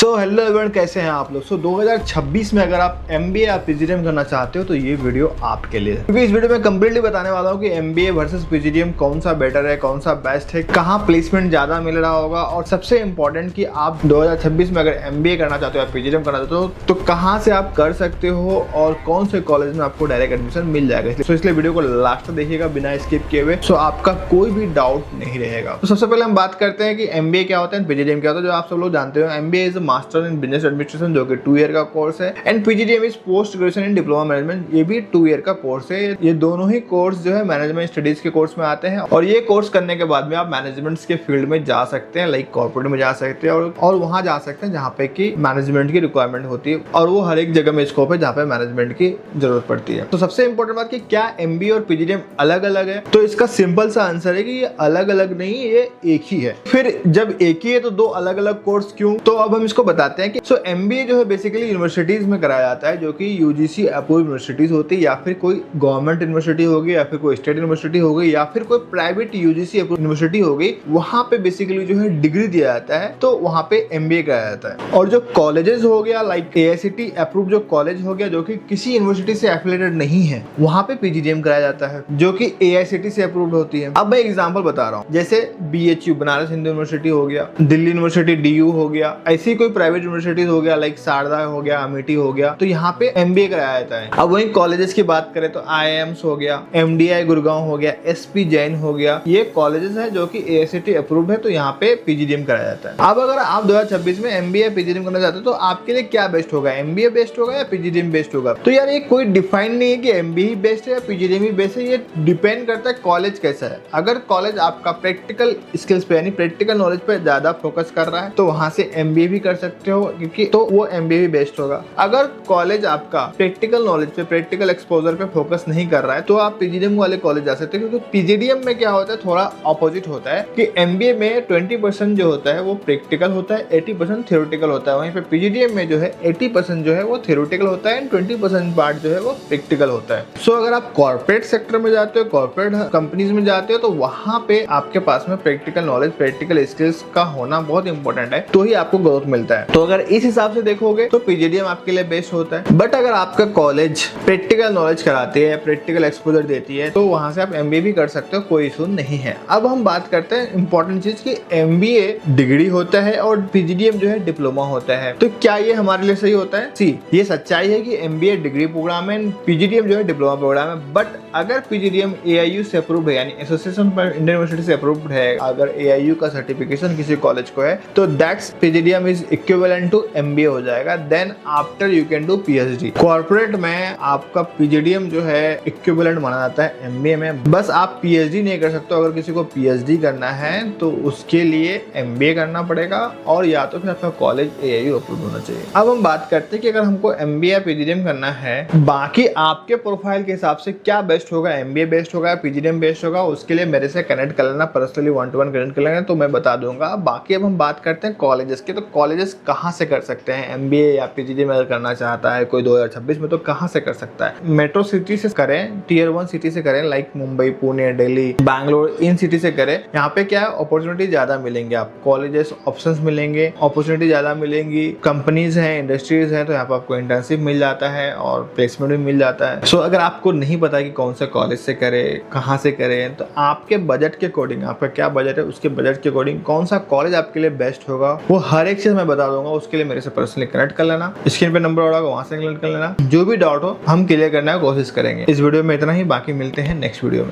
Hello everyone, कैसे हैं आप लोग। 2026 में अगर आप MBA या PGDM करना चाहते हो तो ये वीडियो आपके लिए, क्योंकि इस वीडियो में कंप्लीटली बताने वाला हूँ कि MBA वर्सेस PGDM कौन सा बेटर है, कौन सा बेस्ट है, कहाँ प्लेसमेंट ज्यादा मिल रहा होगा, और सबसे इंपॉर्टेंट कि आप 2026 में अगर MBA करना चाहते हो या PGDM करना चाहते हो तो कहाँ से आप कर सकते हो और कौन से कॉलेज में आपको डायरेक्ट एडमिशन मिल जाएगा। इसलिए वीडियो को लास्ट तक देखिएगा बिना स्किप किए हुए, सो आपका कोई भी डाउट नहीं रहेगा। तो सबसे पहले हम बात करते हैं कि MBA क्या होता है, PGDM क्या होता है। जो आप सब लोग जानते हो, MBA is master in business administration, जो कि 2 ईयर का कोर्स है, and PGDM is post graduation in diploma management, ये भी 2 ईयर का कोर्स है। ये दोनों ही कोर्स जो है मैनेजमेंट स्टडीज के कोर्स में आते हैं, और ये कोर्स करने के बाद में आप मैनेजमेंट के फील्ड में जा सकते हैं, लाइक कॉर्पोरेट में जा सकते हैं और वहां जा सकते हैं जहाँ पे की मैनेजमेंट की रिक्वायरमेंट होती है, और वो हर एक जगह में स्कोप है जहाँ पे मैनेजमेंट की जरूरत पड़ती है। तो सबसे इंपॉर्टेंट बात कि क्या MBA और PGDM अलग अलग है, तो इसका सिंपल सा आंसर है कि ये अलग अलग नहीं, ये एक ही है। फिर जब एक ही है तो दो अलग अलग कोर्स क्यों, तो अब हम इसको बताते हैं कि MBA जो है बेसिकली यूनिवर्सिटीज में कराया जाता है, जो कि UGC अप्रूव्ड यूनिवर्सिटीज होती है, या फिर कोई गवर्नमेंट यूनिवर्सिटी होगी, या फिर कोई स्टेट यूनिवर्सिटी होगी, या फिर कोई प्राइवेट UGC अप्रूव्ड यूनिवर्सिटी होगी। वहां पे बेसिकली जो है डिग्री दिया जाता है, तो वहां पे MBA कराया जाता है। और जो कॉलेजेस हो गया, लाइक AICTE अप्रूव्ड जो कॉलेज हो गया, जो कि किसी यूनिवर्सिटी से एफिलिएटेड नहीं है, वहां पे PGDM कराया जाता है, जो कि AICTE से अप्रूव्ड होती है। अब मैं एग्जांपल बता रहा हूँ, जैसे BHU बनारस हिंदू यूनिवर्सिटी हो गया, दिल्ली यूनिवर्सिटी DU हो गया, ऐसी कोई प्राइवेट यूनिवर्सिटीज हो गया, लाइक शारदा हो गया, अमेठी हो गया, तो यहाँ पे MBA कराया जाता है। अब वहीं कॉलेजेस की बात करें तो IIMs हो गया, MDI गुड़गांव हो गया, SP जैन हो गया, ये कॉलेजेस हैं जो कि AICTE अप्रूव्ड है, तो यहाँ पे PGDM कराया जाता है। अब अगर आप 2026 में MBA या PGDM करना चाहते हो तो आपके लिए क्या बेस्ट होगा, MBA बेस्ट होगा या PGDM बेस्ट होगा। तो यार ये कोई डिफाइन नहीं है कि MBA ही बेस्ट है या PGDM ही बेस्ट है, ये डिपेंड करता है कॉलेज कैसा है। अगर कॉलेज आपका प्रैक्टिकल स्किल्स पे यानी प्रैक्टिकल नॉलेज पे ज्यादा फोकस कर रहा है तो वहां से MBA भी कर सकते हो, क्योंकि तो वो MBA भी बेस्ट होगा। अगर कॉलेज आपका प्रैक्टिकल नॉलेज पे, प्रैक्टिकल एक्सपोजर पे फोकस नहीं कर रहा है तो आप PGDM वाले कॉलेज जा सकते हो, क्योंकि PGDM में क्या होता है, थोड़ा ऑपोजिट होता है कि MBA में 20% जो होता है वो प्रैक्टिकल होता है, 80% थ्योरेटिकल होता है। वहीं पे PGDM में जो है 80% जो है वो थ्योरेटिकल होता है एंड 20% पार्ट जो है वो प्रैक्टिकल होता है। सो अगर आप कॉर्पोरेट सेक्टर में जाते हो, कॉर्पोरेट कंपनीज में जाते हो, तो वहां पे आपके पास में प्रैक्टिकल नॉलेज, प्रैक्टिकल स्किल्स का होना बहुत इंपॉर्टेंट है, तो ही आपको ग्रोथ मिलता है। तो अगर इस हिसाब से देखोगे तो PGDM आपके लिए बेस्ट होता है। बट अगर आपका कॉलेज प्रैक्टिकल नॉलेज कराती है, प्रैक्टिकल एक्सपोजर देती है, तो वहां से आप MBA भी कर सकते हो, कोई इशू नहीं है। अब हम बात करते हैं इंपॉर्टेंट चीज की, MBA डिग्री होता है और PGDM जो है डिप्लोमा होता है। तो क्या ये हमारे लिए सही होता है? सी, ये सच्चाई है कि MBA डिग्री प्रोग्राम है, PGDM जो है डिप्लोमा प्रोग्राम है। बट अगर PGDM AIU से अप्रूव्ड है, यानी एसोसिएशन फॉर इंडियन यूनिवर्सिटी से अप्रूव्ड है, अगर AIU का सर्टिफिकेशन किसी कॉलेज को है, तो that's PGDM is equivalent to MBA हो जाएगा। Then after you can do PhD। Corporate में आपका PGDM जो है इक्विवेलेंट माना जाता है MBA में, बस आप PhD नहीं कर सकते। अगर किसी को PhD करना है तो उसके लिए MBA करना पड़ेगा, और या तो फिर आपका कॉलेज AIU अप्रूव्ड होना चाहिए। अब हम बात करते हैं कि अगर हमको MBA या PGDM करना है, बाकी आपके प्रोफाइल के हिसाब से क्या बेस्ट होगा, MBA बेस्ट होगा, PGDM बेस्ट होगा, उसके लिए मेरे से कनेक्ट कर लेना, पर्सनली 1-to-1 कनेक्ट कर लेना, तो मैं बता दूंगा। बाकी अब हम बात करते हैं कॉलेजेस की, तो कॉलेजेस कहाँ से कर सकते हैं MBA या PGDM अगर करना चाहता है कोई 2026 में, तो कहाँ से कर सकता है। मेट्रो सिटी से करें, Tier 1 सिटी से करें, लाइक मुंबई, पुणे, दिल्ली, बैंगलोर, इन सिटी से करें। यहाँ पे क्या है, अपॉर्चुनिटी ज्यादा मिलेंगे, आप कॉलेजेस ऑप्शंस मिलेंगे, अपॉर्चुनिटी ज्यादा मिलेंगी, कंपनीज हैं, इंडस्ट्रीज हैं, तो यहाँ पे आपको इंटर्नशिप मिल जाता है और प्लेसमेंट भी मिल जाता है। सो अगर आपको नहीं पता कि कौन से कॉलेज से करें, कहाँ से करें, तो आपके बजट के अकॉर्डिंग, आपका क्या बजट है उसके बजट के अकॉर्डिंग कौन सा कॉलेज आपके लिए बेस्ट होगा, वो हर एक चीज मैं बता दूंगा। उसके लिए मेरे से पर्सनली कनेक्ट कर लेना, स्क्रीन पे नंबर होगा वहां से कनेक्ट कर लेना। जो भी डाउट हो हम क्लियर करने की कोशिश करेंगे। इस वीडियो में इतना ही, बाकी मिलते हैं नेक्स्ट वीडियो में।